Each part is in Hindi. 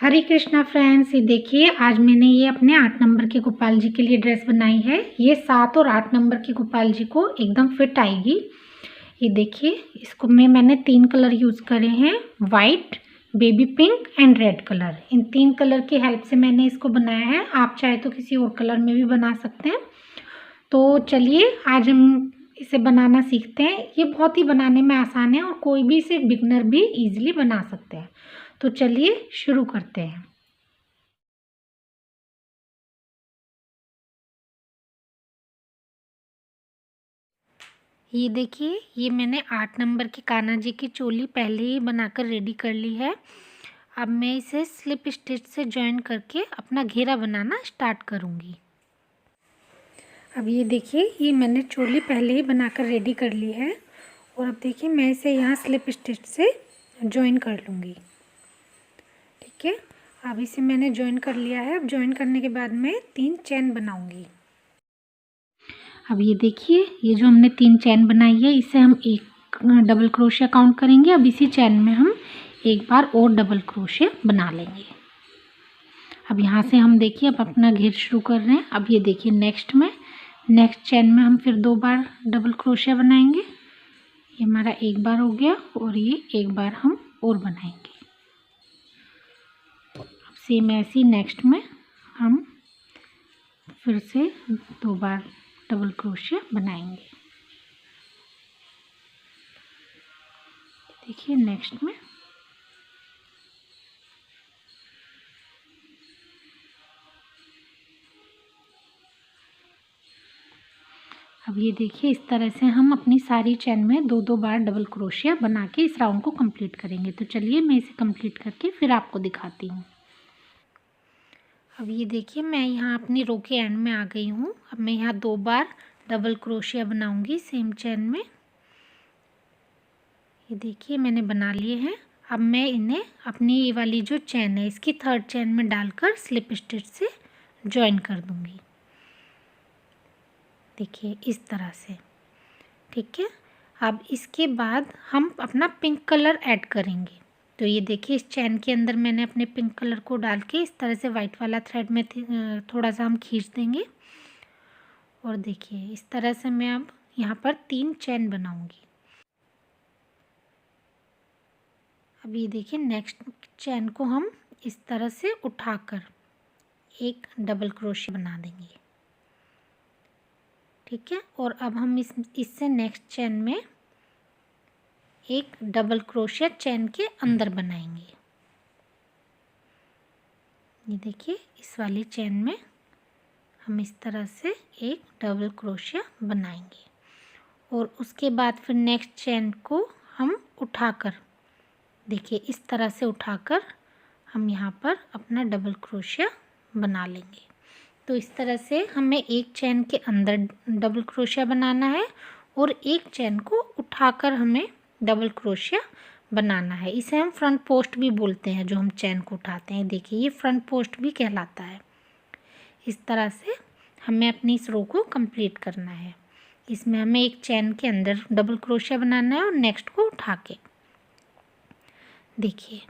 हरे कृष्णा फ्रेंड्स, ये देखिए आज मैंने ये अपने 8 नंबर के गोपाल जी के लिए ड्रेस बनाई है। ये 7 और 8 नंबर के गोपाल जी को एकदम फिट आएगी। ये देखिए, इसको मैंने 3 कलर यूज़ करे हैं, white, baby pink and red colour. In 3 colour की हेल्प से मैंने इसको बनाया है। आप चाहे तो किसी और कलर में भी बना सकते हैं। तो चलिए आज हम इसे बनाना सीखते हैं। ये बहुत ही बनाने में आसान है और कोई भी इसे बिगनर भी इजीली बना सकते हैं। तो चलिए शुरू करते हैं। ये देखिए, ये मैंने 8 नंबर की कान्हा जी की चोली पहले ही बनाकर रेडी कर ली है। अब मैं इसे स्लिप स्टिच से जॉइन करके अपना घेरा बनाना स्टार्ट करूँगी। अब ये देखिए, ये मैंने चोली पहले ही बनाकर रेडी कर ली है और अब देखिए मैं इसे यहाँ स्लिप स्टिच से जॉइन कर लूँगी। ठीक है, अब इसे मैंने जॉइन कर लिया है। अब जॉइन करने के बाद मैं 3 चेन बनाऊँगी। अब ये देखिए, ये जो हमने 3 चेन बनाई है, इसे हम एक डबल क्रोशिया काउंट करेंगे। अब इसी चेन में हम एक बार और डबल क्रोशिया बना लेंगे। अब यहाँ से हम देखिए अब अपना घेर शुरू कर रहे हैं। अब ये देखिए नेक्स्ट चेन में हम फिर 2 बार डबल क्रोशिया बनाएंगे। ये हमारा एक बार हो गया और ये एक बार हम और बनाएंगे। अब सेम ऐसे ही नेक्स्ट में हम फिर से 2 बार डबल क्रोशिया बनाएंगे। देखिए नेक्स्ट में अब ये देखिए, इस तरह से हम अपनी सारी चेन में 2-2 बार डबल क्रोशिया बना के इस राउंड को कंप्लीट करेंगे। तो चलिए मैं इसे कंप्लीट करके फिर आपको दिखाती हूँ। अब ये देखिए, मैं यहाँ अपनी रो के एंड में आ गई हूँ। अब मैं यहाँ 2 बार डबल क्रोशिया बनाऊँगी सेम चेन में। ये देखिए मैंने बना लिए हैं। अब मैं इन्हें अपनी ये वाली जो चेन है इसकी 3rd चेन में डालकर स्लिप स्टिच से जॉइन कर दूँगी। देखिए इस तरह से। ठीक है, अब इसके बाद हम अपना पिंक कलर ऐड करेंगे। तो ये देखिए, इस चेन के अंदर मैंने अपने पिंक कलर को डाल के इस तरह से वाइट वाला थ्रेड में थोड़ा सा हम खींच देंगे। और देखिए इस तरह से मैं अब यहाँ पर 3 चेन बनाऊंगी। अब ये देखिए, नेक्स्ट चेन को हम इस तरह से उठाकर एक डबल क्रोशिया बना देंगे। ठीक है, और अब हम इससे नेक्स्ट चेन में एक डबल क्रोशिया चेन के अंदर बनाएंगे। ये देखिए, इस वाली चेन में हम इस तरह से एक डबल क्रोशिया बनाएंगे और उसके बाद फिर नेक्स्ट चेन को हम उठाकर, देखिए इस तरह से उठाकर हम यहाँ पर अपना डबल क्रोशिया बना लेंगे। तो इस तरह से हमें एक चेन के अंदर डबल क्रोशिया बनाना है और एक चेन को उठाकर हमें डबल क्रोशिया बनाना है। इसे हम फ्रंट पोस्ट भी बोलते हैं, जो हम चेन को उठाते हैं। देखिए ये फ्रंट पोस्ट भी कहलाता है। इस तरह से हमें अपनी इस रो को कंप्लीट करना है। इसमें हमें एक चेन के अंदर डबल क्रोशिया बनाना है और नेक्स्ट को उठा के। देखिए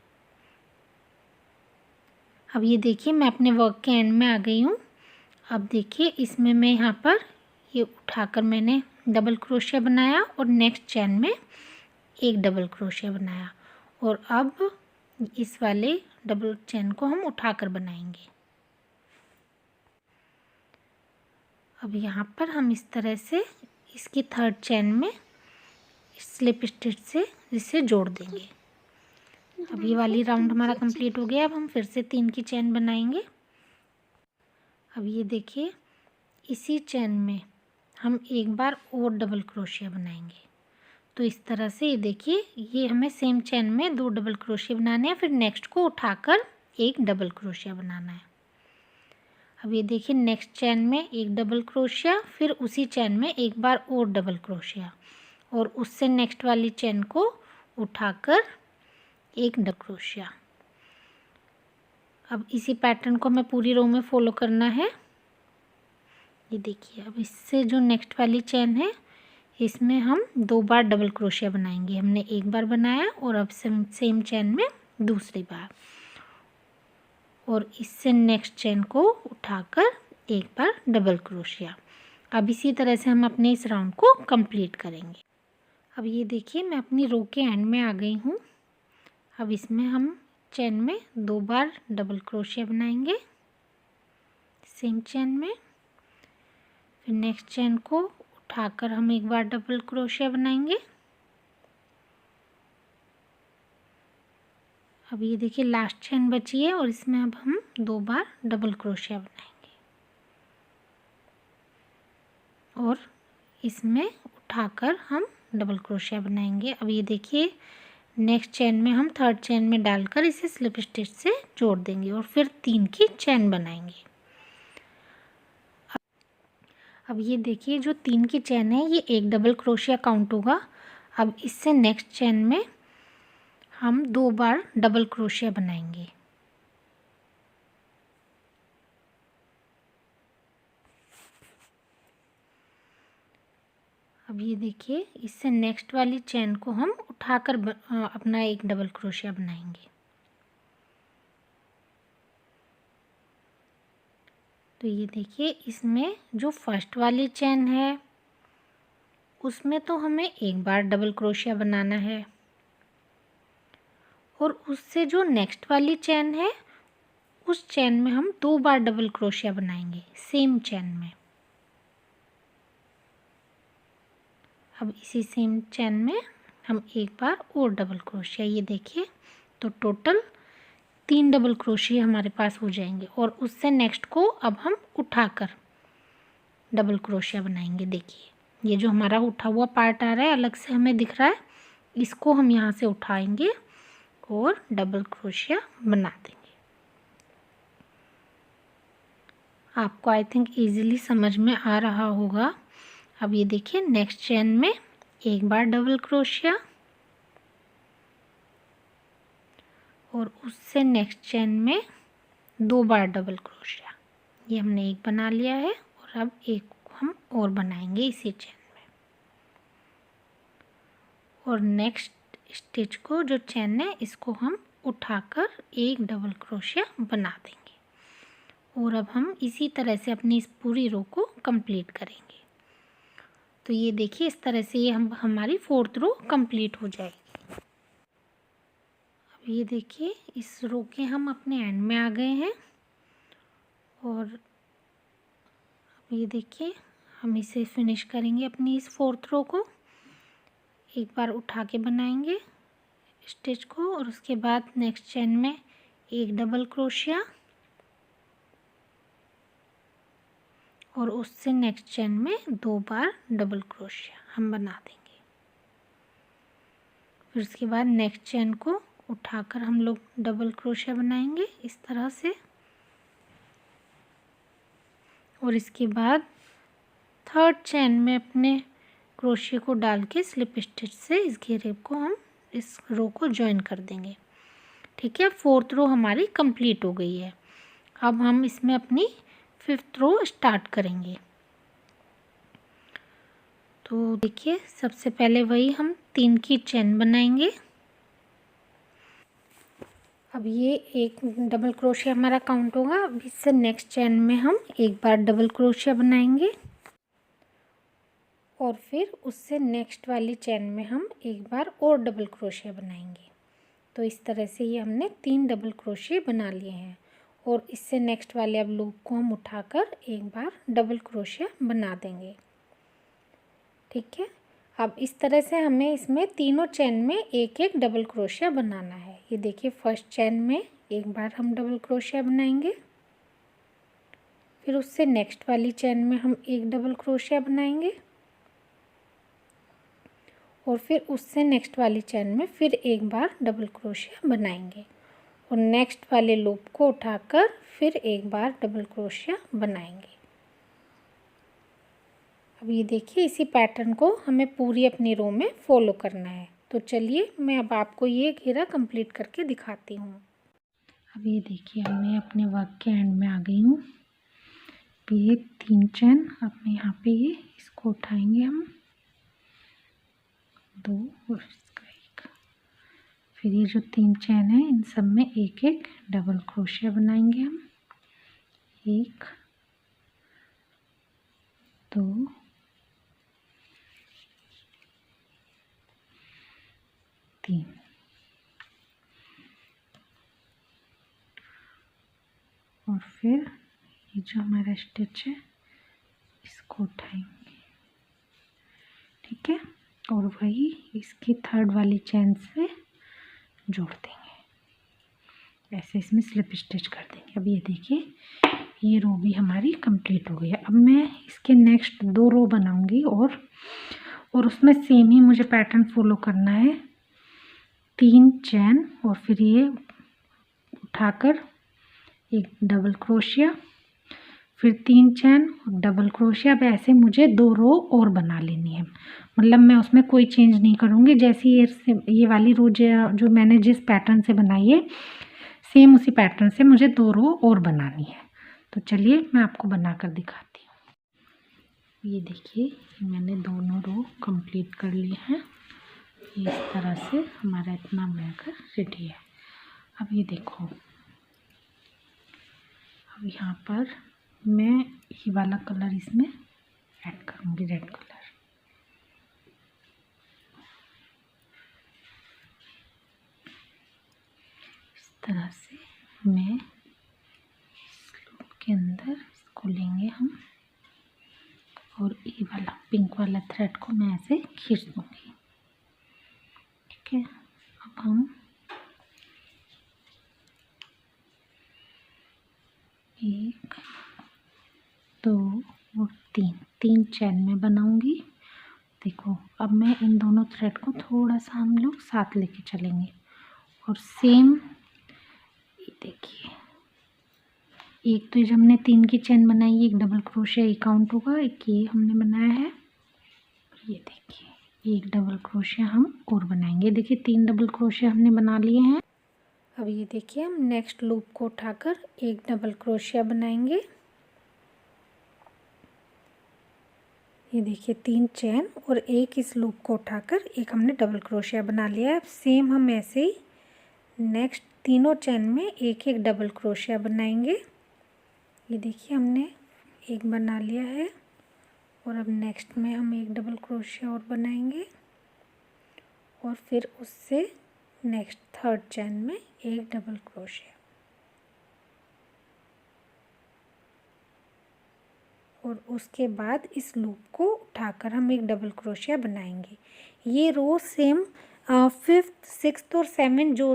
अब ये देखिए, मैं अपने वर्क के एंड में आ गई हूँ। अब देखिए इसमें मैं यहाँ पर ये उठाकर मैंने डबल क्रोशिया बनाया और नेक्स्ट चेन में एक डबल क्रोशिया बनाया और अब इस वाले डबल चेन को हम उठाकर बनाएंगे। अब यहाँ पर हम इस तरह से इसकी 3rd चेन में स्लिप स्टिच से इसे जोड़ देंगे। अब ये वाली राउंड हमारा कंप्लीट हो गया। अब हम फिर से 3 की चेन बनाएंगे। अब ये देखिए, इसी चेन में हम एक बार और डबल क्रोशिया बनाएंगे। तो इस तरह से ये देखिए, ये हमें सेम चेन में 2 डबल क्रोशिया बनाने हैं, फिर नेक्स्ट को उठाकर एक डबल क्रोशिया बनाना है। अब ये देखिए, नेक्स्ट चेन में एक डबल क्रोशिया, फिर उसी चेन में एक बार और डबल क्रोशिया और उससे नेक्स्ट वाली चेन को उठाकर एक डबल क्रोशिया। अब इसी पैटर्न को हमें पूरी रो में फॉलो करना है। ये देखिए, अब इससे जो नेक्स्ट वाली चेन है इसमें हम 2 बार डबल क्रोशिया बनाएंगे। हमने एक बार बनाया और अब सेम चेन में दूसरी बार। और इससे नेक्स्ट चेन को उठाकर एक बार डबल क्रोशिया। अब इसी तरह से हम अपने इस राउंड को कंप्लीट करेंगे। अब ये देखिए मैं अपनी रो के एंड में आ गई हूँ। अब इसमें हम चेन में 2 बार डबल क्रोशिया बनाएंगे सेम चेन में। फिर नेक्स्ट चेन को उठाकर हम एक बार डबल क्रोशिया बनाएंगे। अब ये देखिए लास्ट चेन बची है और इसमें अब हम 2 बार डबल क्रोशिया बनाएंगे और इसमें उठाकर हम डबल क्रोशिया बनाएंगे। अब ये देखिए नेक्स्ट चेन में हम थर्ड चेन में डालकर इसे स्लिप स्टिच से जोड़ देंगे और फिर 3 की चेन बनाएंगे। अब ये देखिए जो 3 की चेन है ये एक डबल क्रोशिया काउंट होगा। अब इससे नेक्स्ट चेन में हम 2 बार डबल क्रोशिया बनाएंगे। अब ये देखिए इससे नेक्स्ट वाली चेन को हम उठाकर अपना एक डबल क्रोशिया बनाएंगे। तो ये देखिए इसमें जो फर्स्ट वाली चेन है उसमें तो हमें एक बार डबल क्रोशिया बनाना है और उससे जो नेक्स्ट वाली चेन है उस चेन में हम 2 बार डबल क्रोशिया बनाएंगे सेम चेन में। अब इसी सेम चेन में हम एक बार और डबल क्रोशिया, ये देखिए तो टोटल 3 डबल क्रोशिया हमारे पास हो जाएंगे और उससे नेक्स्ट को अब हम उठाकर डबल क्रोशिया बनाएंगे। देखिए ये जो हमारा उठा हुआ पार्ट आ रहा है अलग से हमें दिख रहा है, इसको हम यहाँ से उठाएंगे और डबल क्रोशिया बना देंगे। आपको आई थिंक ईजिली समझ में आ रहा होगा। अब ये देखिए नेक्स्ट चेन में एक बार डबल क्रोशिया और उससे नेक्स्ट चेन में 2 बार डबल क्रोशिया। ये हमने एक बना लिया है और अब एक हम और बनाएंगे इसी चेन में और नेक्स्ट स्टिच को जो चेन है इसको हम उठाकर एक डबल क्रोशिया बना देंगे और अब हम इसी तरह से अपनी इस पूरी रो को कंप्लीट करेंगे। तो ये देखिए इस तरह से ये हमारी 4th रो कंप्लीट हो जाएगी। अब ये देखिए इस रो के हम अपने एंड में आ गए हैं और अब ये देखिए हम इसे फिनिश करेंगे अपनी इस 4th रो को। एक बार उठा के बनाएंगे स्टिच को और उसके बाद नेक्स्ट चेन में एक डबल क्रोशिया और उससे नेक्स्ट चेन में 2 बार डबल क्रोशिया हम बना देंगे। फिर उसके बाद नेक्स्ट चेन को उठाकर हम लोग डबल क्रोशिया बनाएंगे इस तरह से और इसके बाद थर्ड चेन में अपने क्रोशिया को डाल के स्लिप स्टिच से इस घेरे को हम इस रो को ज्वाइन कर देंगे। ठीक है, 4th रो हमारी कंप्लीट हो गई है। अब हम इसमें अपनी 5th रो स्टार्ट करेंगे। तो देखिए सबसे पहले वही हम 3 की चेन बनाएंगे। अब ये एक डबल क्रोशिया हमारा काउंट होगा। अब इससे नेक्स्ट चेन में हम एक बार डबल क्रोशिया बनाएंगे और फिर उससे नेक्स्ट वाली चेन में हम एक बार और डबल क्रोशिया बनाएंगे। तो इस तरह से ये हमने 3 डबल क्रोशिया बना लिए हैं और इससे नेक्स्ट वाले अब लूप को हम उठाकर एक बार डबल क्रोशिया बना देंगे। ठीक है, अब इस तरह से हमें इसमें तीनों चेन में एक एक डबल क्रोशिया बनाना है। ये देखिए फर्स्ट चेन में एक बार हम डबल क्रोशिया बनाएंगे, फिर उससे नेक्स्ट वाली चेन में हम एक डबल क्रोशिया बनाएंगे और फिर उससे नेक्स्ट वाली चेन में फिर एक बार डबल क्रोशिया बनाएंगे और नेक्स्ट वाले लूप को उठाकर फिर एक बार डबल क्रोशिया बनाएंगे। अब ये देखिए इसी पैटर्न को हमें पूरी अपनी रो में फॉलो करना है। तो चलिए मैं अब आपको ये घेरा कंप्लीट करके दिखाती हूँ। अब ये देखिए मैं अपने वर्क के एंड में आ गई हूँ। ये 3 चेन अब यहाँ पे ये इसको उठाएंगे हम 2 और इसका 1, फिर ये जो 3 चैन है इन सब में एक एक डबल क्रोशिया बनाएंगे हम। 1 2 3 और फिर ये जो हमारा स्टिच है इसको उठाएंगे, ठीक है, और वही इसकी थर्ड वाली चैन से जोड़ देंगे। ऐसे इसमें स्लिप स्टिच कर देंगे। अब ये देखिए ये रो भी हमारी कंप्लीट हो गई है। अब मैं इसके नेक्स्ट 2 रो बनाऊंगी और उसमें सेम ही मुझे पैटर्न फॉलो करना है। 3 चैन और फिर ये उठाकर एक डबल क्रोशिया, फिर 3 चैन और डबल क्रोशिया। अब ऐसे मुझे 2 रो और बना लेनी है, मतलब मैं उसमें कोई चेंज नहीं करूँगी। जैसे ये वाली रो जो मैंने जिस पैटर्न से बनाई है सेम उसी पैटर्न से मुझे 2 रो और बनानी है। तो चलिए मैं आपको बनाकर दिखाती हूँ। ये देखिए मैंने दोनों रो कंप्लीट कर लिए हैं। इस तरह से हमारा इतना बनकर रेडी है। अब ये देखो, अब यहाँ पर मैं ये वाला कलर इसमें ऐड करूँगी, रेड कलर। इस तरह से मैं इस लूप के अंदर इसको लेंगे हम और ये वाला पिंक वाला थ्रेड को मैं ऐसे खींच दूँगी, ठीक है। अब हम 1 2 और 3 चैन में बनाऊंगी। देखो अब मैं इन दोनों थ्रेड को थोड़ा सा हम लोग साथ लेके चलेंगे और सेम ये देखिए एक तो जब हमने 3 की चैन बनाई, एक डबल क्रोशिया एक काउंट होगा, एक ये हमने बनाया है। ये देखिए एक डबल क्रोशिया हम और बनाएंगे। देखिए 3 डबल क्रोशिया हमने बना लिए हैं। अब ये देखिए हम नेक्स्ट लूप को उठाकर एक डबल क्रोशिया बनाएंगे। ये देखिए 3 चैन और एक इस लूप को उठाकर एक हमने डबल क्रोशिया बना लिया है। सेम हम ऐसे ही नेक्स्ट तीनों चैन में एक एक डबल क्रोशिया बनाएंगे। ये देखिए हमने एक बना लिया है और अब नेक्स्ट में हम एक डबल क्रोशिया और बनाएंगे और फिर उससे नेक्स्ट थर्ड चैन में एक डबल क्रोशिया और उसके बाद इस लूप को उठाकर हम एक डबल क्रोशिया बनाएंगे। ये रो सेम 5th 6th और 7th जो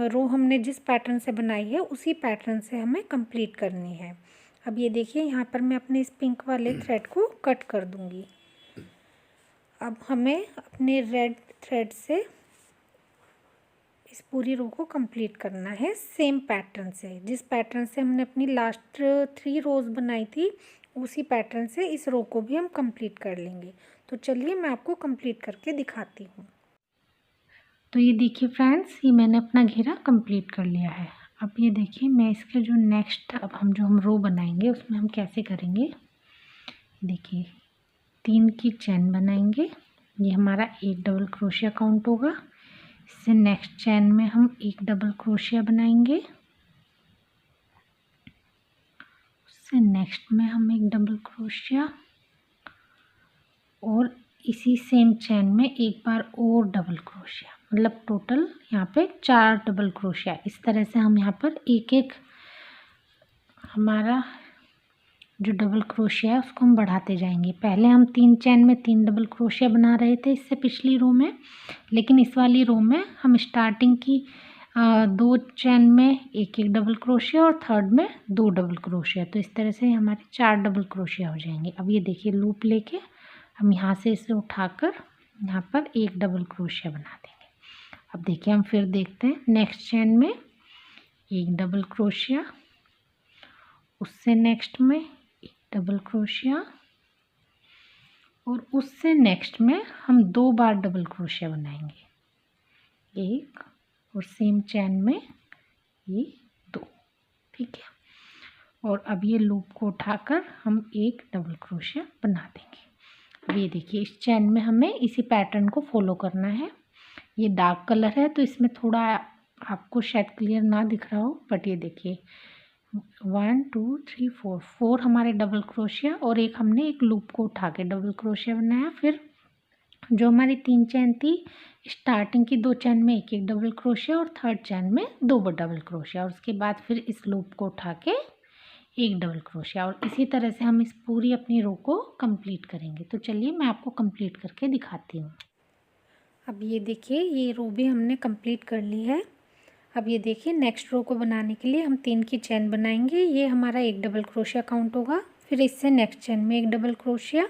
रो हमने जिस पैटर्न से बनाई है उसी पैटर्न से हमें कंप्लीट करनी है। अब ये देखिए यहाँ पर मैं अपने इस पिंक वाले थ्रेड को कट कर दूँगी। अब हमें अपने रेड थ्रेड से इस पूरी रो को कंप्लीट करना है सेम पैटर्न से, जिस पैटर्न से हमने अपनी लास्ट 3 रोज़ बनाई थी उसी पैटर्न से इस रो को भी हम कंप्लीट कर लेंगे। तो चलिए मैं आपको कंप्लीट करके दिखाती हूँ। तो ये देखिए फ्रेंड्स, ये मैंने अपना घेरा कंप्लीट कर लिया है। अब ये देखिए मैं इसके जो नेक्स्ट अब हम रो बनाएंगे उसमें हम कैसे करेंगे। देखिए 3 की चैन बनाएंगे, ये हमारा एक डबल क्रोशिया काउंट होगा। इससे नेक्स्ट चैन में हम एक डबल क्रोशिया बनाएंगे, उससे नेक्स्ट में हम एक डबल क्रोशिया और इसी सेम चैन में एक बार और डबल क्रोशिया, मतलब टोटल यहाँ पे 4 डबल क्रोशिया। इस तरह से हम यहाँ पर एक एक हमारा जो डबल क्रोशिया है उसको हम बढ़ाते जाएंगे। पहले हम 3 चैन में 3 डबल क्रोशिया बना रहे थे इससे पिछली रो में, लेकिन इस वाली रो में हम स्टार्टिंग की 2 चैन में एक एक डबल क्रोशिया और थर्ड में 2 डबल क्रोशिया। तो इस तरह से हमारे 4 डबल क्रोशिया हो जाएंगे। अब ये देखिए लूप लेके हम यहाँ से इसे उठाकर यहाँ पर एक डबल क्रोशिया बना देंगे। अब देखिए हम फिर देखते हैं नेक्स्ट चैन में एक डबल क्रोशिया, उससे नेक्स्ट में एक डबल क्रोशिया और उससे नेक्स्ट में हम 2 बार डबल क्रोशिया बनाएंगे, एक और सेम चैन में ये 2, ठीक है। और अब ये लूप को उठाकर हम एक डबल क्रोशिया बना देंगे। अब ये देखिए इस चैन में हमें इसी पैटर्न को फॉलो करना है। ये डार्क कलर है तो इसमें थोड़ा आपको शायद क्लियर ना दिख रहा हो, बट ये देखिए 1 2 3 4 4 हमारे डबल क्रोशिया और एक हमने एक लूप को उठा के डबल क्रोशिया बनाया। फिर जो हमारी 3 चैन थी, स्टार्टिंग की 2 चैन में एक एक डबल क्रोशिया और थर्ड चैन में 2 डबल क्रोशिया, और उसके बाद फिर इस लूप को उठा के एक डबल क्रोशिया, और इसी तरह से हम इस पूरी अपनी रो को कंप्लीट करेंगे। तो चलिए मैं आपको कंप्लीट करके दिखाती हूँ। अब ये देखिए ये रो भी हमने कंप्लीट कर ली है। अब ये देखिए नेक्स्ट रो को बनाने के लिए हम 3 की चैन बनाएंगे। ये हमारा एक डबल क्रोशिया काउंट होगा, फिर इससे नेक्स्ट चैन में एक डबल क्रोशिया,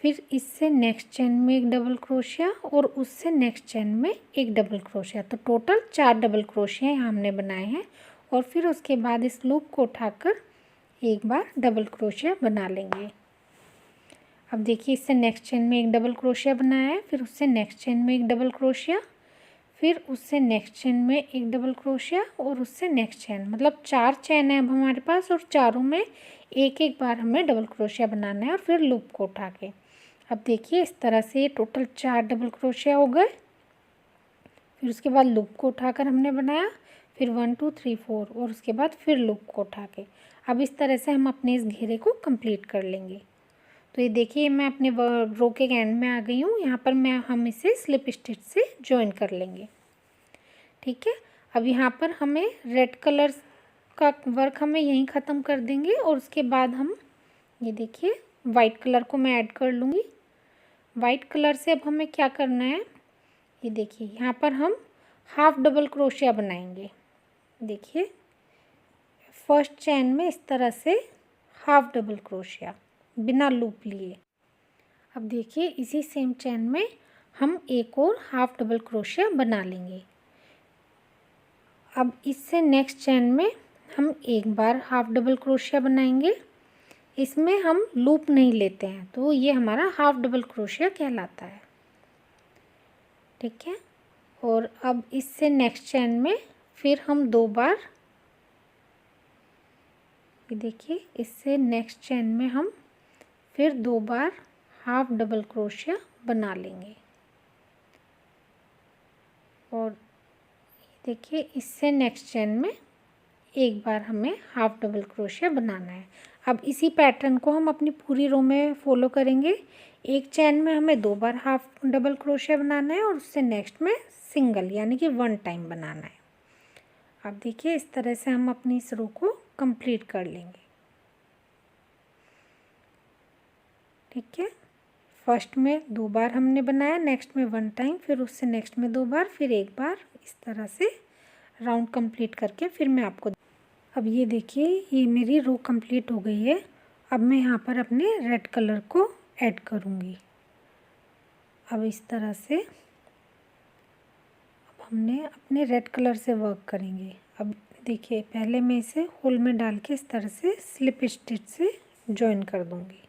फिर इससे नेक्स्ट चैन में एक डबल क्रोशिया और उससे नेक्स्ट चैन में एक डबल क्रोशिया। तो टोटल 4 डबल क्रोशिया यहाँ हमने बनाए हैं, और फिर उसके बाद इस लूप को उठाकर एक बार डबल क्रोशिया बना लेंगे। अब देखिए इससे नेक्स्ट चेन में एक डबल क्रोशिया बनाया है, फिर उससे नेक्स्ट चेन में एक डबल क्रोशिया, फिर उससे नेक्स्ट चेन में एक डबल क्रोशिया और उससे नेक्स्ट चेन, मतलब 4 चेन है अब हमारे पास, और चारों में एक एक बार हमें डबल क्रोशिया बनाना है और फिर लूप को उठा के। अब देखिए इस तरह से ये टोटल 4 डबल क्रोशिया हो गए। फिर उसके बाद लूप को उठाकर हमने बनाया, फिर 1 2 3 4 और उसके बाद फिर लूप को उठा के। अब इस तरह से हम अपने इस घेरे को कंप्लीट कर लेंगे। तो ये देखिए मैं अपने रो के एंड में आ गई हूँ। यहाँ पर हम इसे स्लिप स्टिच से जॉइन कर लेंगे। ठीक है, अब यहाँ पर हमें रेड कलर का वर्क हमें यहीं ख़त्म कर देंगे, और उसके बाद हम ये देखिए वाइट कलर को मैं ऐड कर लूँगी। वाइट कलर से अब हमें क्या करना है, ये देखिए यहाँ पर हम हाफ डबल क्रोशिया बनाएंगे। देखिए फर्स्ट चैन में इस तरह से हाफ डबल क्रोशिया बिना लूप लिए। अब देखिए इसी सेम चैन में हम एक और हाफ डबल क्रोशिया बना लेंगे। अब इससे नेक्स्ट चैन में हम एक बार हाफ डबल क्रोशिया बनाएंगे। इसमें हम लूप नहीं लेते हैं, तो ये हमारा हाफ डबल क्रोशिया कहलाता है। ठीक है, और अब इससे नेक्स्ट चैन में फिर हम 2 बार, ये देखिए इससे नेक्स्ट चैन में हम फिर 2 बार हाफ डबल क्रोशिया बना लेंगे। और देखिए इससे नेक्स्ट चैन में एक बार हमें हाफ डबल क्रोशिया बनाना है। अब इसी पैटर्न को हम अपनी पूरी रो में फॉलो करेंगे। एक चैन में हमें 2 बार हाफ डबल क्रोशिया बनाना है और उससे नेक्स्ट में सिंगल यानी कि 1 टाइम बनाना है। अब देखिए इस तरह से हम अपनी इस रो को कंप्लीट कर लेंगे। ठीक है, फर्स्ट में 2 बार हमने बनाया, नेक्स्ट में 1 टाइम, फिर उससे नेक्स्ट में 2 बार, फिर एक बार, इस तरह से राउंड कंप्लीट करके फिर मैं आपको। अब ये देखिए ये मेरी रो कंप्लीट हो गई है। अब मैं यहाँ पर अपने रेड कलर को ऐड करूँगी। अब इस तरह से अब हमने अपने रेड कलर से वर्क करेंगे। अब देखिए पहले मैं इसे होल में डाल के इस तरह से स्लिप स्टिच से जॉइन कर दूँगी।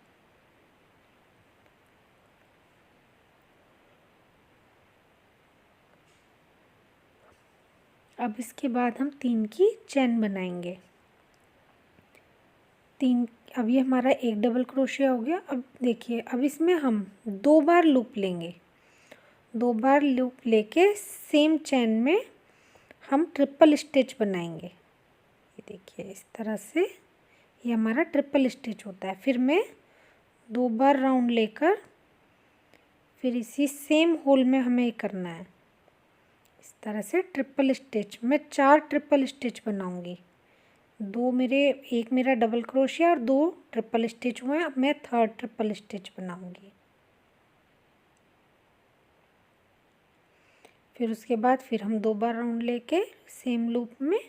अब इसके बाद हम 3 की चैन बनाएंगे। 3, अब ये हमारा एक डबल क्रोशिया हो गया। अब देखिए अब इसमें हम 2 बार लूप लेंगे। 2 बार लूप लेके सेम चैन में हम ट्रिपल स्टिच बनाएंगे। ये देखिए इस तरह से ये हमारा ट्रिपल स्टिच होता है। फिर मैं 2 बार राउंड लेकर फिर इसी सेम होल में हमें करना है। इस तरह से ट्रिपल स्टिच, मैं 4 ट्रिपल स्टिच बनाऊंगी। 2 मेरे, एक मेरा डबल क्रोशिया और 2 ट्रिपल स्टिच हुए हैं। अब मैं थर्ड ट्रिपल स्टिच बनाऊंगी। फिर उसके बाद फिर हम 2 बार राउंड लेके सेम लूप में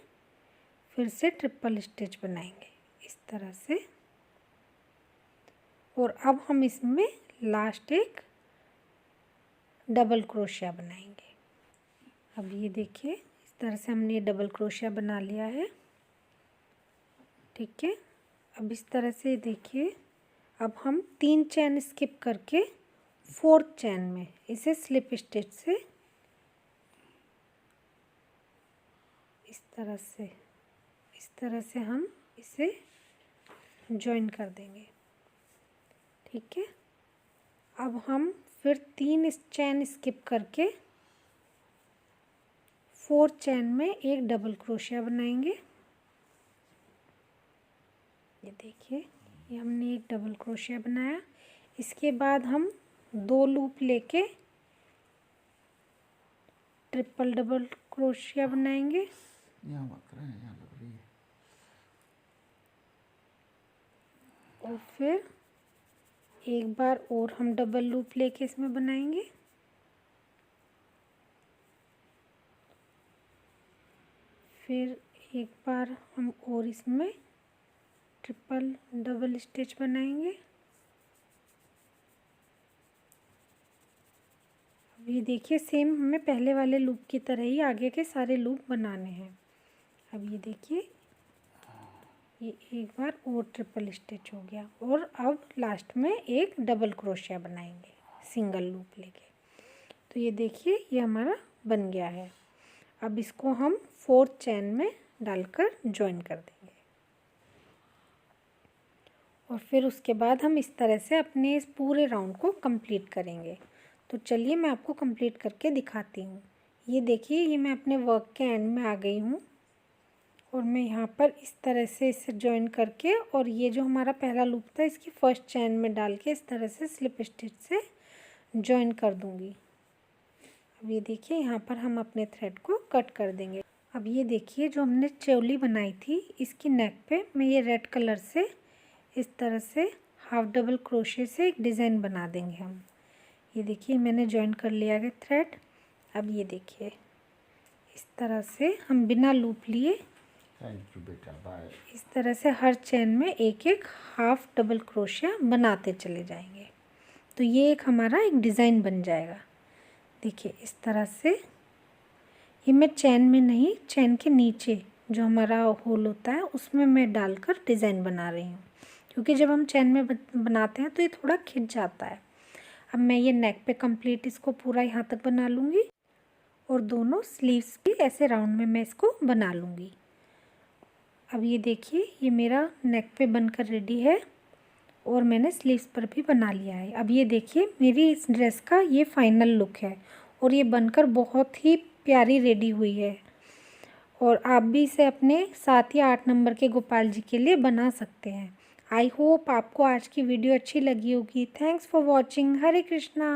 फिर से ट्रिपल स्टिच बनाएंगे इस तरह से। और अब हम इसमें लास्ट एक डबल क्रोशिया बनाएंगे। अब ये देखिए इस तरह से हमने डबल क्रोशिया बना लिया है। ठीक है, अब इस तरह से देखिए अब हम 3 चैन स्किप करके 4th चैन में इसे स्लिप स्टिच से इस तरह से हम इसे जॉइन कर देंगे। ठीक है, अब हम फिर 3 चैन स्किप करके 4 चेन में एक डबल क्रोशिया बनाएंगे। ये देखिए, ये हमने एक डबल क्रोशिया बनाया। इसके बाद हम 2 लूप लेके ट्रिपल डबल क्रोशिया बनाएंगे। यहाँ मत रहे, यहाँ लग रही है। और फिर एक बार और हम डबल लूप लेके इसमें बनाएंगे। फिर एक बार हम और इसमें ट्रिपल डबल स्टिच बनाएंगे। अब ये देखिए, सेम हमें पहले वाले लूप की तरह ही आगे के सारे लूप बनाने हैं। अब ये देखिए, ये एक बार और ट्रिपल स्टिच हो गया और अब लास्ट में एक डबल क्रोशिया बनाएंगे सिंगल लूप लेके। तो ये देखिए, ये हमारा बन गया है। अब इसको हम 4 चेन में डालकर ज्वाइन कर देंगे और फिर उसके बाद हम इस तरह से अपने इस पूरे राउंड को कंप्लीट करेंगे। तो चलिए मैं आपको कंप्लीट करके दिखाती हूँ। ये देखिए, ये मैं अपने वर्क के एंड में आ गई हूँ और मैं यहाँ पर इस तरह से इसे ज्वाइन करके और ये जो हमारा पहला लूप था इसकी फर्स्ट चेन में डाल के इस तरह से स्लिप स्टिच से ज्वाइन कर दूँगी। अब ये देखिए, यहाँ पर हम अपने थ्रेड को कट कर देंगे। अब ये देखिए, जो हमने चोली बनाई थी इसकी नेक पे मैं ये रेड कलर से इस तरह से हाफ डबल क्रोशे से एक डिज़ाइन बना देंगे हम। ये देखिए, मैंने ज्वाइन कर लिया है थ्रेड। अब ये देखिए, इस तरह से हम बिना लूप लिए थैंक यू बेटा, बाय। इस तरह से हर चेन में एक एक हाफ डबल क्रोशिया बनाते चले जाएंगे। तो ये एक हमारा एक डिज़ाइन बन जाएगा। देखिए, इस तरह से ये मैं चेन में नहीं, चेन के नीचे जो हमारा होल होता है उसमें मैं डालकर डिज़ाइन बना रही हूँ, क्योंकि जब हम चेन में बनाते हैं तो ये थोड़ा खिंच जाता है। अब मैं ये नेक पे कंप्लीट इसको पूरा यहाँ तक बना लूँगी और दोनों स्लीव्स भी ऐसे राउंड में मैं इसको बना लूँगी। अब ये देखिए, ये मेरा नेक पे बनकर रेडी है और मैंने स्लीव्स पर भी बना लिया है। अब ये देखिए, मेरी इस ड्रेस का ये फाइनल लुक है और ये बनकर बहुत ही प्यारी रेडी हुई है। और आप भी इसे अपने 7 या 8 नंबर के गोपाल जी के लिए बना सकते हैं। आई होप आपको आज की वीडियो अच्छी लगी होगी। Thanks for watching. Hare Krishna.